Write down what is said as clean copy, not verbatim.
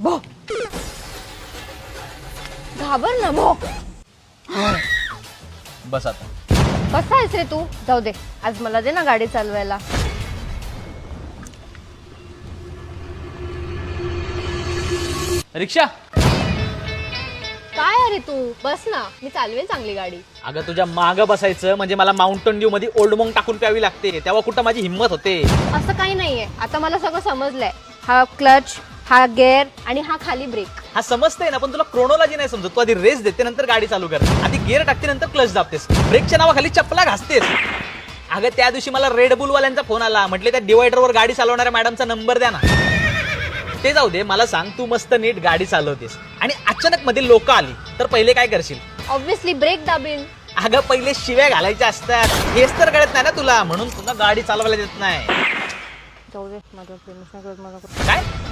भो घाबर ना भो. बस आता. कसा आहेस रे तू? जाऊ दे, आज मला दे ना गाडी चालवायला. रिक्षा. काय अरे तू बस ना, मी चालवेल चांगली गाडी. अगं तुझ्या मागं बसायचं म्हणजे मला माउंटन ड्यू मध्ये ओल्ड मॉंग टाकून प्यावी लागते, तेव्हा कुठं माझी हिंमत होते. असं काही नाहीये, आता मला सगळं समजलंय. हा क्लच, हा गेअर आणि हा खाली ब्रेक. हा समजतंय ना, पण तुला क्रोनॉलॉजी नाही समजत. तू आधी रेस देते, नंतर गाडी चालू कर. आधी गिअर टाकते, नंतर क्लच दाबतेस, ब्रेकच्या नावाखाली चपला घासतेस. अगं त्या दिवशी मला रेड बुल वाल्यांचा फोन आला, म्हटले त्या डिवायडरवर गाडी चालवणाऱ्या मॅडमचा नंबर द्या ना. ते जाऊ दे, मला सांग, तू मस्त नीट गाडी चालवतेस आणि अचानक मध्ये लोक आली तर पहिले काय करशील? ऑब्विसली ब्रेक दाबेन. अगं पहिले शिव्या घालायच्या असतात, हेच तर कळत नाही ना तुला, म्हणून तुला गाडी चालवायला देत नाही. जाऊ दे, माझं प्रेम काय